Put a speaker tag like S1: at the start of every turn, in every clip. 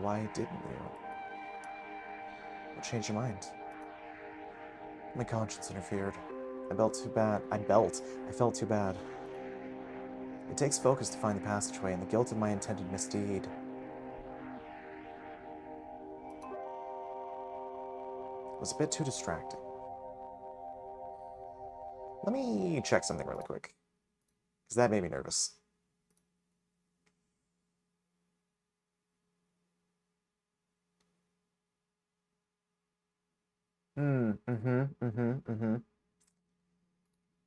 S1: why didn't you? What changed your mind? My conscience interfered. I felt too bad. I felt too bad. It takes focus to find the passageway and the guilt of my intended misdeed. It was a bit too distracting. Let me check something really quick, because that made me nervous.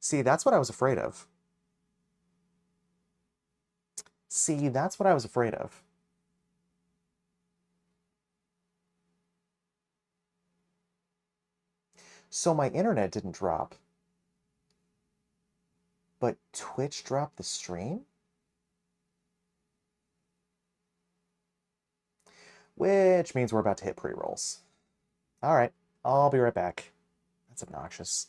S1: See, that's what I was afraid of. See, that's what I was afraid of. So my internet didn't drop, but Twitch dropped the stream? Which means we're about to hit pre-rolls. All right, I'll be right back. That's obnoxious.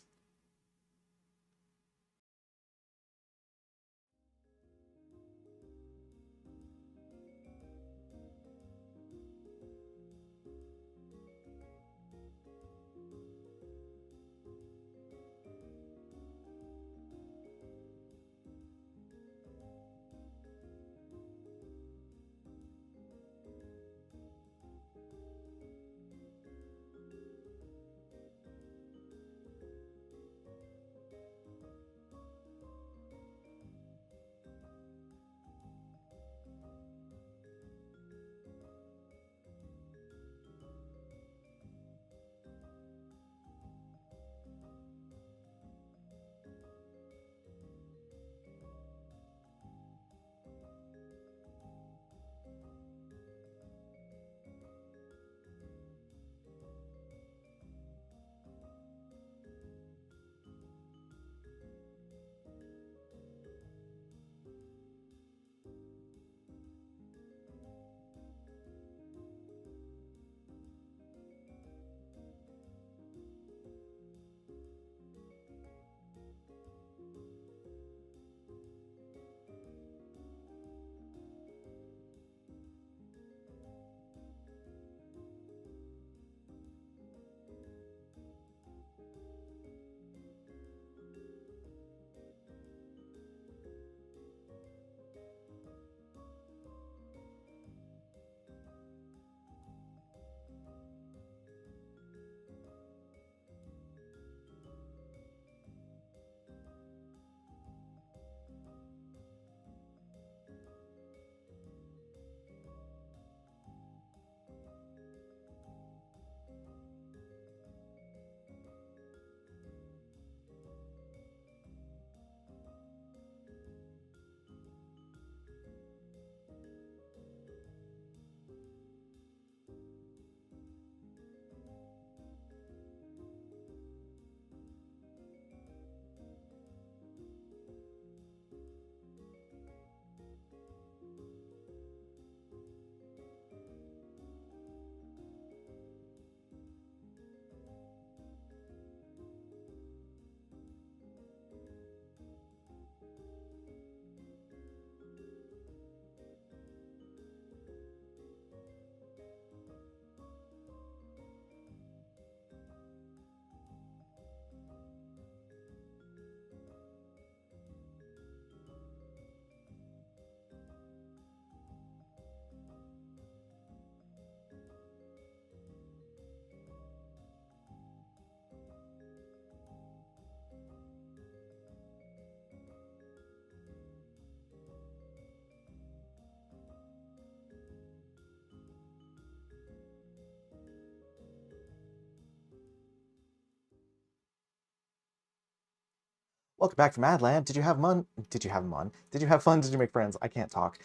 S1: Welcome back from Adland. Did you have fun? Did you have fun? Did you have fun? Did you make friends? I can't talk.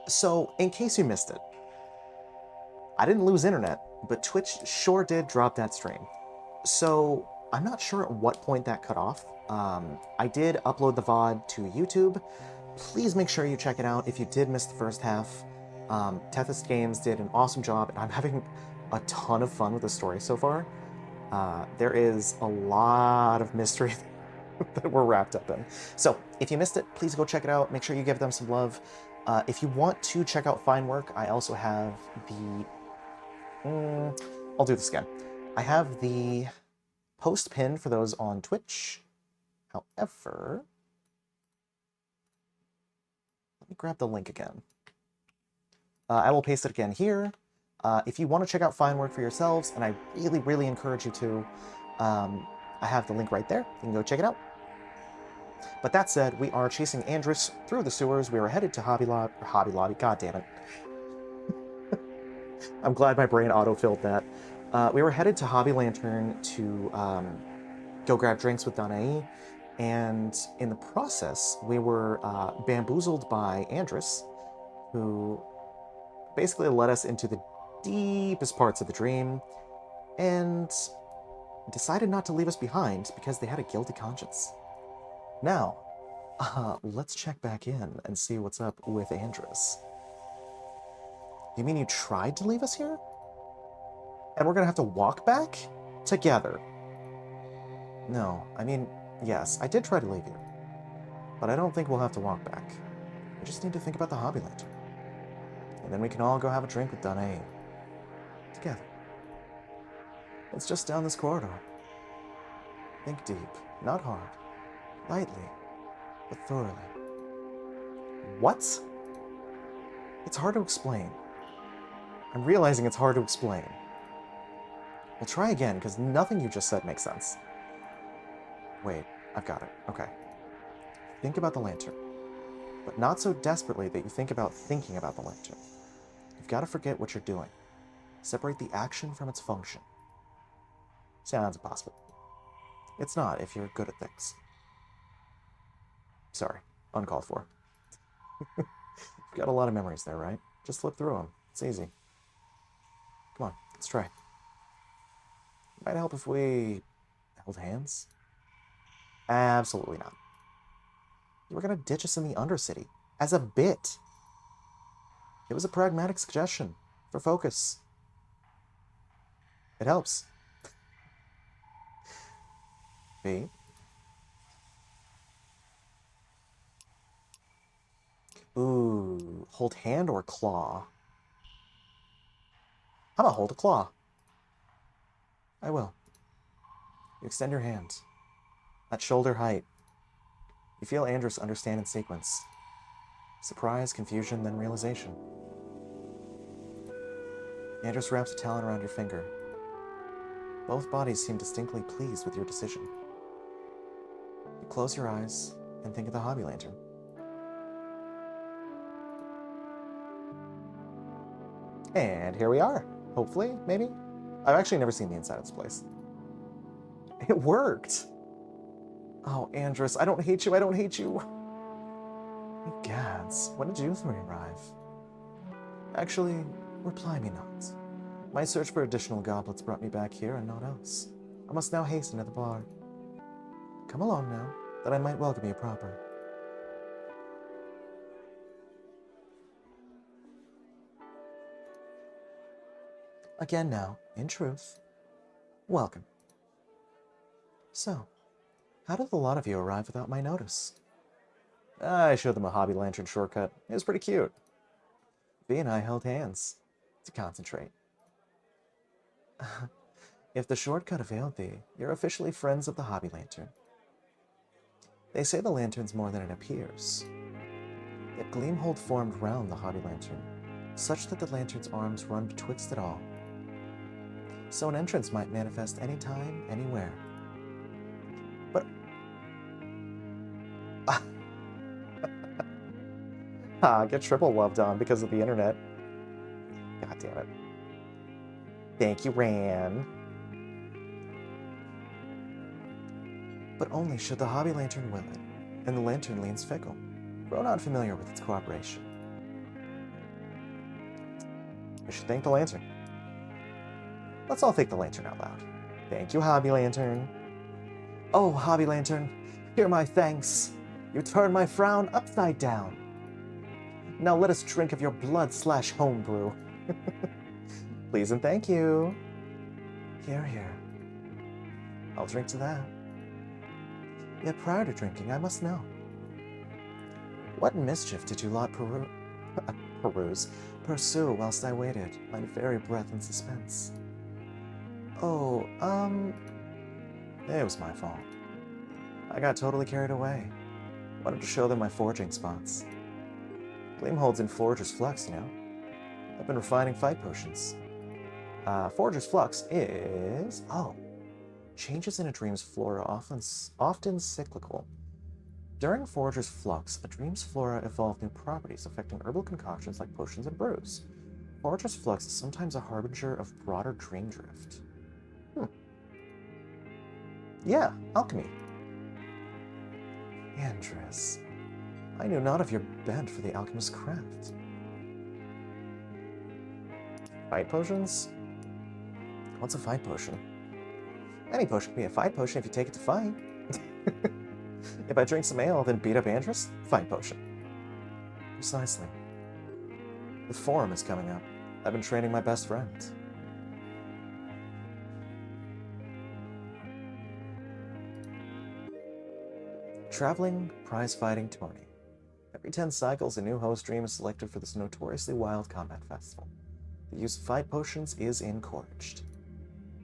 S1: So, in case you missed it, I didn't lose internet, but Twitch sure did drop that stream. So, I'm not sure at what point that cut off. I did upload the VOD to YouTube. Please make sure you check it out if you did miss the first half. Tethys Games did an awesome job, and I'm having a ton of fun with the story so far. There is a lot of mystery that we're wrapped up in. So, if you missed it, please go check it out. Make sure you give them some love. If you want to check out fine work, I also have the... I'll do this again. I have the post pin for those on Twitch. However, let me grab the link again. I will paste it again here. If you want to check out fine work for yourselves, and I really, really encourage you to, I have the link right there. You can go check it out. But that said, we are chasing Andrus through the sewers. We are headed to Hobby Lobby. God damn it. I'm glad my brain auto-filled that. We were headed to Hobby Lantern to go grab drinks with Danae, and in the process, we were bamboozled by Andrus, who basically led us into the deepest parts of the dream, and decided not to leave us behind because they had a guilty conscience. Now, let's check back in and see what's up with Andrus. You mean you tried to leave us here? And we're gonna have to walk back? Together. No, I mean, yes, I did try to leave you. But I don't think we'll have to walk back. We just need to think about the Hobby Lantern. And then we can all go have a drink with Danae. Together. It's just down this corridor. Think deep, not hard. Lightly, but thoroughly. What? It's hard to explain. I'm realizing it's hard to explain. We'll try again, because nothing you just said makes sense. Wait, I've got it. Okay. Think about the lantern. But not so desperately that you think about thinking about the lantern. You've got to forget what you're doing. Separate the action from its function. Sounds impossible. It's not if you're good at things. Sorry, uncalled for. You've got a lot of memories there, right? Just flip through them. It's easy. Come on, let's try. Might help if we held hands? Absolutely not. You were going to ditch us in the Undercity. As a bit. It was a pragmatic suggestion. For focus. It helps. V. Ooh. Hold hand or claw? I'm gonna hold a claw. I will. You extend your hand. At shoulder height. You feel Andrus understand in sequence. Surprise, confusion, then realization. Andrus wraps a talon around your finger. Both bodies seem distinctly pleased with your decision. You close your eyes and think of the Hobby Lantern. And here we are. Hopefully, maybe? I've actually never seen the inside of this place. It worked! Oh, Andrus, I don't hate you, I don't hate you. Gads, when did you three arrive? Actually, reply me not. My search for additional goblets brought me back here and naught else. I must now hasten to the bar. Come along now, that I might welcome you proper. Again now, in truth, welcome. So, how did the lot of you arrive without my notice? I showed them a Hobby Lantern shortcut. It was pretty cute. V and I held hands to concentrate. If the shortcut availed thee, you're officially friends of the Hobby Lantern. They say the lantern's more than it appears. Yet Gleamhold formed round the Hobby Lantern, such that the lantern's arms run betwixt it all. So an entrance might manifest any time, anywhere. But... get triple loved on because of the internet. God damn it. Thank you, Ran. But only should the Hobby Lantern will it, and the lantern leans fickle. Grow not familiar with its cooperation. We should thank the lantern. Let's all thank the lantern out loud. Thank you, Hobby Lantern. Oh, Hobby Lantern, hear my thanks. You turned my frown upside down. Now let us drink of your blood/homebrew. Please and thank you. Here, here. I'll drink to that. Yet prior to drinking, I must know. What mischief did you lot Peruse. Pursue whilst I waited, my very breath in suspense. Oh, it was my fault. I got totally carried away. Wanted to show them my forging spots. Gleam holds in Forger's Flux, you know. I've been refining fight potions. Forger's Flux is... Oh. Changes in a dream's flora often cyclical. During Forger's Flux, a dream's flora evolve new properties affecting herbal concoctions like potions and brews. Forger's Flux is sometimes a harbinger of broader dream drift. Yeah, alchemy. Andress, I knew not of your bent for the alchemist's craft. Fight potions? What's a fight potion? Any potion can be a fight potion if you take it to fight. If I drink some ale, then beat up Andress? Fight potion. Precisely. The forum is coming up. I've been training my best friend. Traveling prize-fighting tourney. Every 10 cycles, a new host dream is selected for this notoriously wild combat festival. The use of fight potions is encouraged.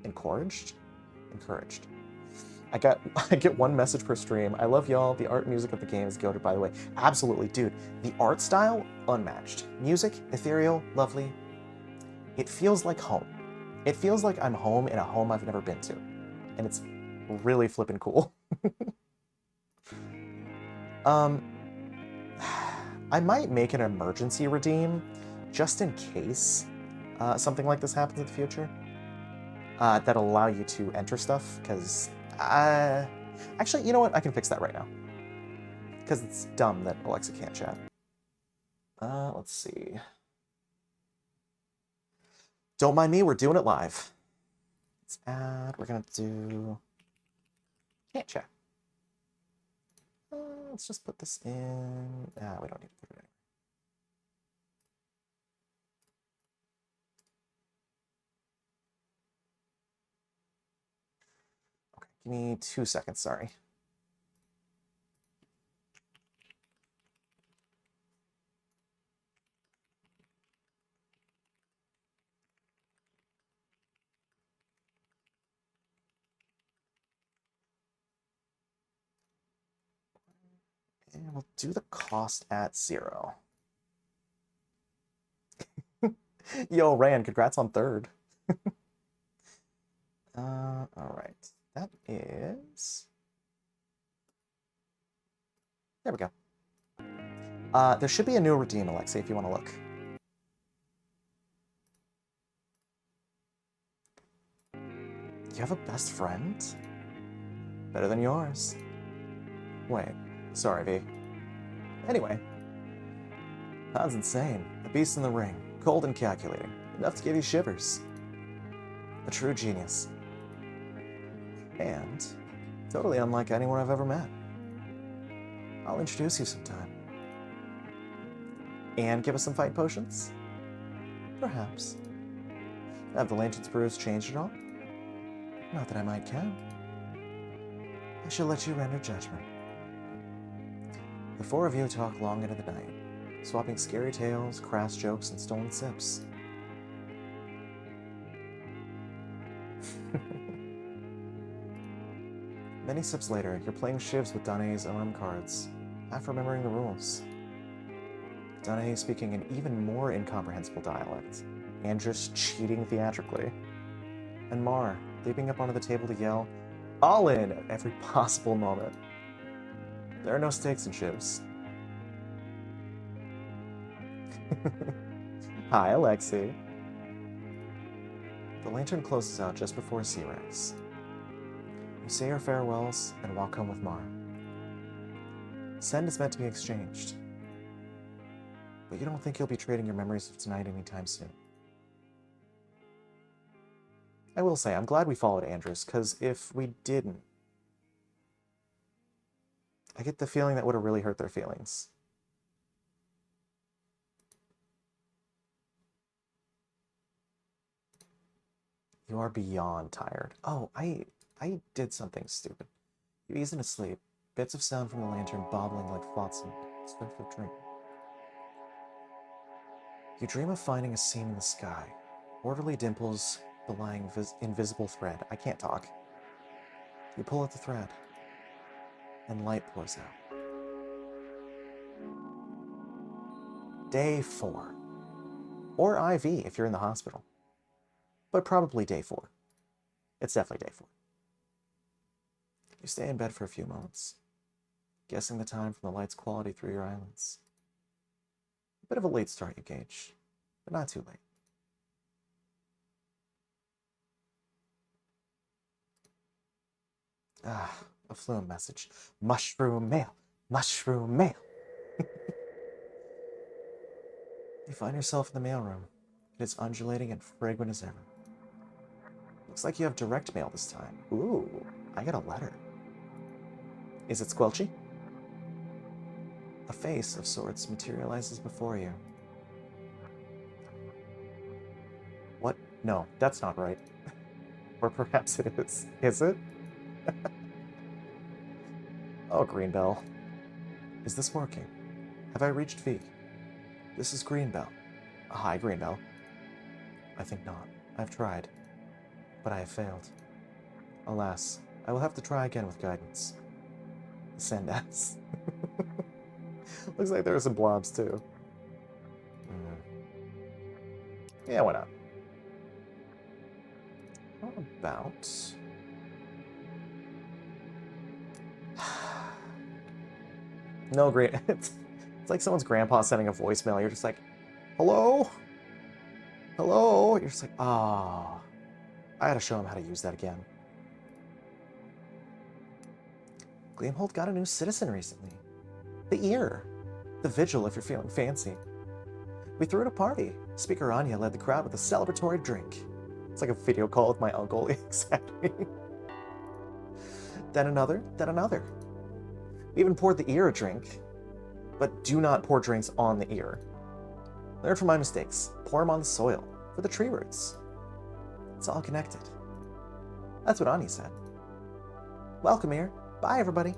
S1: Encouraged? Encouraged. I get one message per stream. I love y'all. The art and music of the game is goated, by the way. Absolutely, dude. The art style, unmatched. Music, ethereal, lovely. It feels like home. It feels like I'm home in a home I've never been to. And it's really flippin' cool. I might make an emergency redeem just in case something like this happens in the future. That'll allow you to enter stuff, because actually, you know what? I can fix that right now. Because it's dumb that Alexa can't chat. Let's see. Don't mind me, we're doing it live. Let's add, we're gonna do... Can't chat. Let's just put this in... we don't need to put it in. Okay, give me 2 seconds, sorry. And we'll do the cost at 0. Yo, Rand, congrats on 3rd. All right. That is... There we go. There should be a new redeem, Alexei, if you want to look. You have a best friend? Better than yours. Wait, sorry, V. Anyway. Han's insane. A beast in the ring. Cold and calculating. Enough to give you shivers. A true genius. And totally unlike anyone I've ever met. I'll introduce you sometime. And give us some fight potions? Perhaps. Have the Lantern's brews changed at all? Not that I might count. I shall let you render judgment. The 4 of you talk long into the night, swapping scary tales, crass jokes, and stolen sips. Many sips later, you're playing shivs with Danae's OM cards, half remembering the rules. Danae speaking an even more incomprehensible dialect, Andress cheating theatrically, and Mar leaping up onto the table to yell, "All in!" at every possible moment. There are no stakes in shivs. Hi, Alexei. The lantern closes out just before C-Rex. You say your farewells and walk home with Mar. Send is meant to be exchanged. But you don't think you'll be trading your memories of tonight anytime soon. I will say, I'm glad we followed Andress, because if we didn't, I get the feeling that would have really hurt their feelings. You are beyond tired. Oh, I did something stupid. You ease into sleep, bits of sound from the lantern bobbling like flotsam, swift of dream. You dream of finding a seam in the sky, orderly dimples belying invisible thread. I can't talk. You pull at the thread, and light pours out. Day 4. Or IV if you're in the hospital. But probably day 4. It's definitely day 4. You stay in bed for a few moments, guessing the time from the light's quality through your eyelids. A bit of a late start, you gauge, but not too late. A fluent message. Mushroom mail. Mushroom mail. You find yourself in the mailroom. It is undulating and fragrant as ever. Looks like you have direct mail this time. Ooh, I got a letter. Is it squelchy? A face of sorts materializes before you. What? No, that's not right. Or perhaps it is. Is it? Oh, Greenbell. Is this working? Have I reached V? This is Greenbell. Hi, Greenbell. I think not. I've tried, but I have failed. Alas, I will have to try again with guidance. Send S. Looks like there are some blobs, too. Yeah, why not? How about... No, great. It's like someone's grandpa sending a voicemail. You're just like, hello? Hello? You're just like, ah. I gotta show him how to use that again. Gleamhold got a new citizen recently. The ear. The vigil if you're feeling fancy. We threw it a party. Speaker Anya led the crowd with a celebratory drink. It's like a video call with my uncle. Exactly. Then another, then another. We even poured the ear a drink. But do not pour drinks on the ear. Learn from my mistakes. Pour them on the soil. For the tree roots. It's all connected. That's what Anya said. Welcome here. Bye, everybody.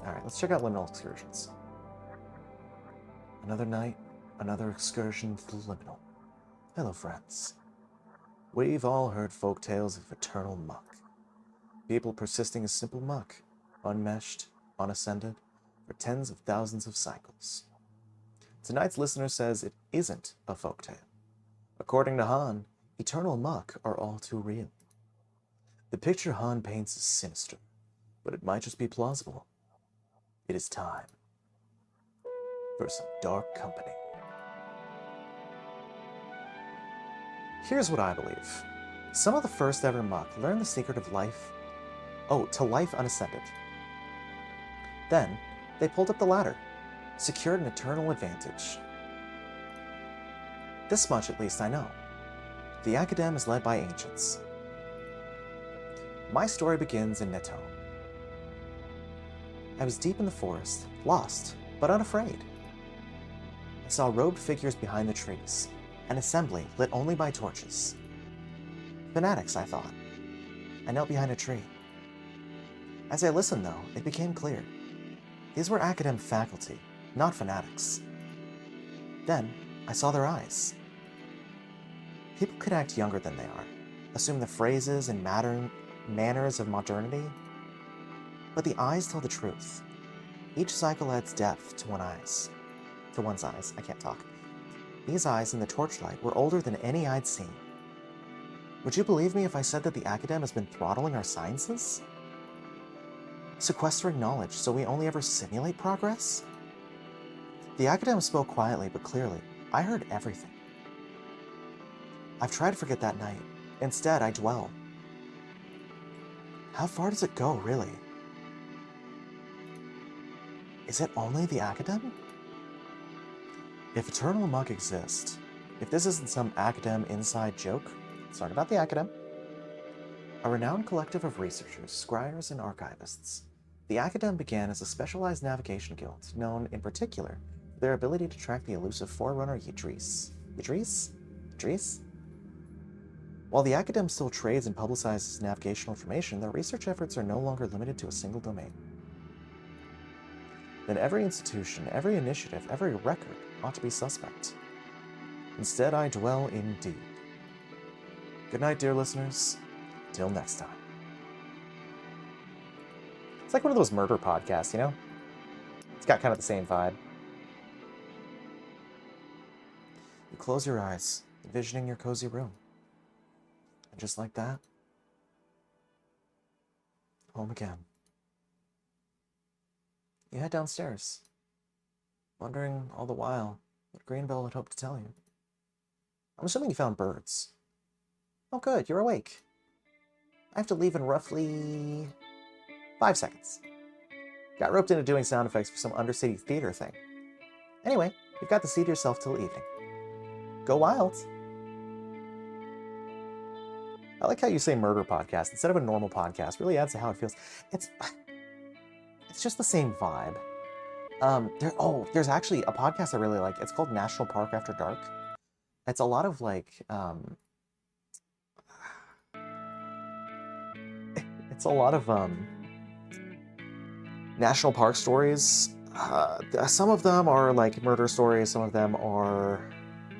S1: Alright, let's check out Liminal Excursions. Another night, another excursion through Liminal. Hello, friends. We've all heard folk tales of eternal muck. People persisting as simple muck, unmeshed, unascended, for tens of thousands of cycles. Tonight's listener says it isn't a folktale. According to Han, eternal muck are all too real. The picture Han paints is sinister, but it might just be plausible. It is time for some dark company. Here's what I believe. Some of the first ever muck learned the secret of life. Oh, to life unascended. Then, they pulled up the ladder, secured an eternal advantage. This much at least I know. The Academ is led by ancients. My story begins in Neto. I was deep in the forest, lost, but unafraid. I saw robed figures behind the trees, an assembly lit only by torches. Fanatics, I thought. I knelt behind a tree. As I listened, though, it became clear. These were Academ faculty, not fanatics. Then, I saw their eyes. People could act younger than they are, assume the phrases and manners of modernity, but the eyes tell the truth. Each cycle adds depth to one's eyes. I can't talk. These eyes in the torchlight were older than any I'd seen. Would you believe me if I said that the Academ has been throttling our sciences? Sequestering knowledge so we only ever simulate progress? The Academ spoke quietly but clearly. I heard everything. I've tried to forget that night. Instead, I dwell. How far does it go, really? Is it only the Academ? If eternal muck exists, if this isn't some Academ inside joke, it's not about the Academ. A renowned collective of researchers, scryers, and archivists, the Academ began as a specialized navigation guild, known in particular for their ability to track the elusive forerunner Yidris. Yidris? While the Academ still trades and publicizes navigational information, their research efforts are no longer limited to a single domain. then every institution, every initiative, every record ought to be suspect. Instead, I dwell in deed. Good night, dear listeners. Till next time. It's like one of those murder podcasts, you know? It's got kind of the same vibe. You close your eyes, envisioning your cozy room. And just like that, home again. You head downstairs, wondering all the while what Greenbell had hoped to tell you. I'm assuming you found birds. Oh good, you're awake. I have to leave in roughly 5 seconds. Got roped into doing sound effects for some undercity theater thing. Anyway, you've got to see to yourself till evening. Go wild! I like how you say murder podcast instead of a normal podcast. Really adds to how it feels. It's just the same vibe. There's actually a podcast I really like. It's called National Park After Dark. It's a lot of like, it's a lot of national park stories. Some of them are like murder stories. Some of them are,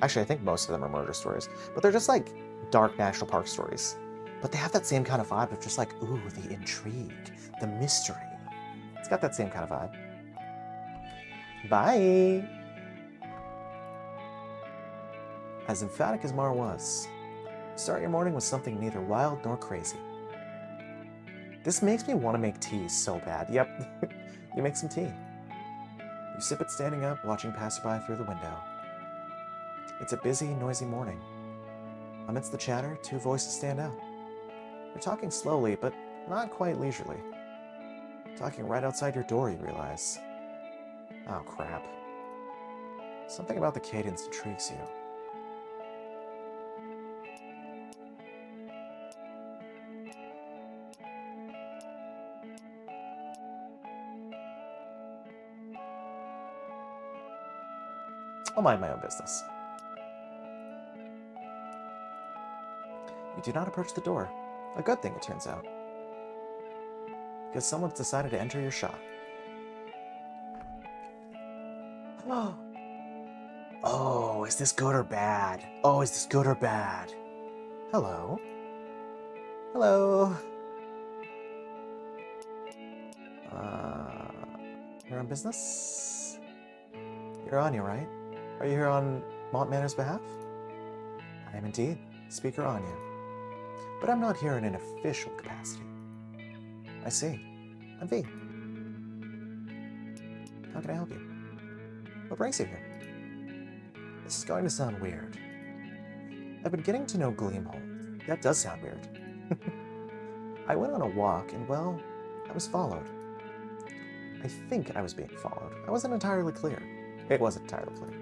S1: actually, I think most of them are murder stories. But they're just like dark national park stories. But they have that same kind of vibe of just like, ooh, the intrigue, the mystery. It's got that same kind of vibe. Bye! As emphatic as Mar was, start your morning with something neither wild nor crazy. This makes me want to make tea so bad. Yep, you make some tea. You sip it standing up, watching passerby through the window. It's a busy, noisy morning. Amidst the chatter, 2 voices stand out. They're talking slowly, but not quite leisurely. Talking right outside your door, you realize. Oh, crap. Something about the cadence intrigues you. I'll mind my own business. You do not approach the door. A good thing, it turns out. Because someone's decided to enter your shop. Oh, is this good or bad? Oh, is this good or bad? Hello? Hello? You're on business? You're Anya, right? Are you here on Mont Manor's behalf? I am indeed, Speaker Anya. But I'm not here in an official capacity. I see. I'm V. How can I help you? What brings you here? This is going to sound weird. I've been getting to know Gleamhold. That does sound weird. I went on a walk, and well, I was followed. I think I was being followed. I wasn't entirely clear. It wasn't entirely clear.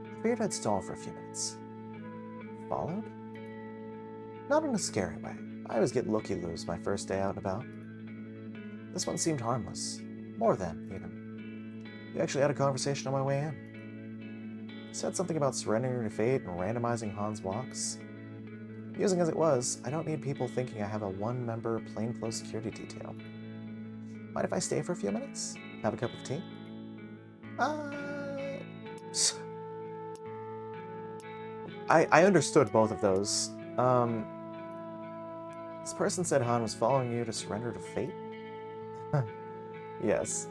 S1: I figured I'd stall for a few minutes. Followed? Not in a scary way. I always get looky-loos my first day out and about. This one seemed harmless. More than, even. We actually had a conversation on my way in. He said something about surrendering to fate and randomizing Han's walks. Amusing as it was, I don't need people thinking I have a one-member plainclothes security detail. Mind if I stay for a few minutes? Have a cup of tea? I understood both of those. This person said Han was following you to surrender to fate? Yes.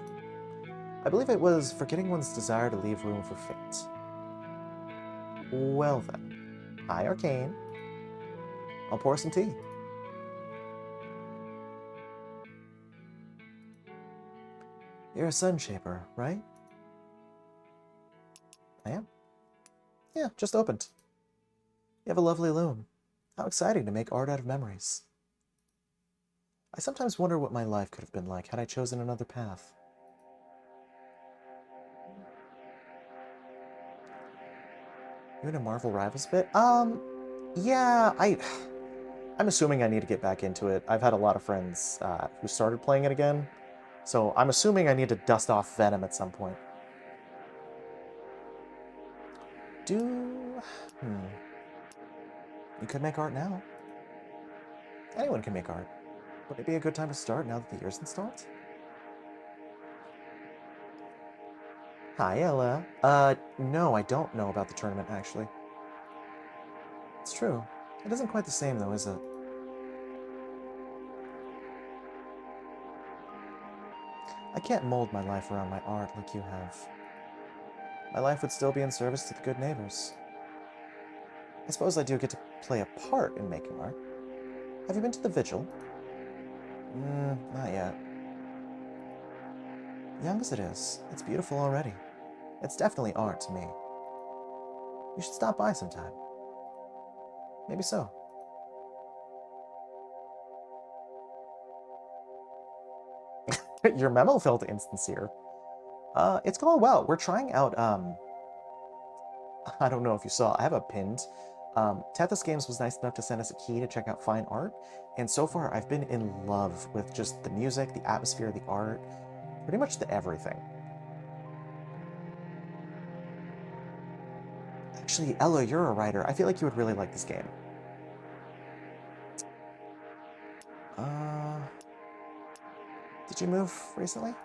S1: I believe it was forgetting one's desire to leave room for fate. Well then. Hi, Arcane. I'll pour some tea. You're a sun shaper, right? I am. Yeah, just opened. You have a lovely loom. How exciting to make art out of memories. I sometimes wonder what my life could have been like had I chosen another path. You in a Marvel Rivals bit? Yeah, I'm assuming I need to get back into it. I've had a lot of friends who started playing it again, so I'm assuming I need to dust off Venom at some point. You could make art now. Anyone can make art. Would it be a good time to start now that the year's installed? Hi, Ella. No, I don't know about the tournament, actually. It's true. It isn't quite the same, though, is it? I can't mold my life around my art like you have. My life would still be in service to the good neighbors. I suppose I do get to play a part in making art. Have you been to the vigil? Not yet. Young as it is, it's beautiful already. It's definitely art to me. You should stop by sometime. Maybe so. Your memo felt insincere. It's going well. We're trying out, I don't know if you saw, I have a pinned. Tethys Games was nice enough to send us a key to check out fine art, and so far I've been in love with just the music, the atmosphere, the art, pretty much the everything. Actually, Ella, you're a writer. I feel like you would really like this game. Did you move recently?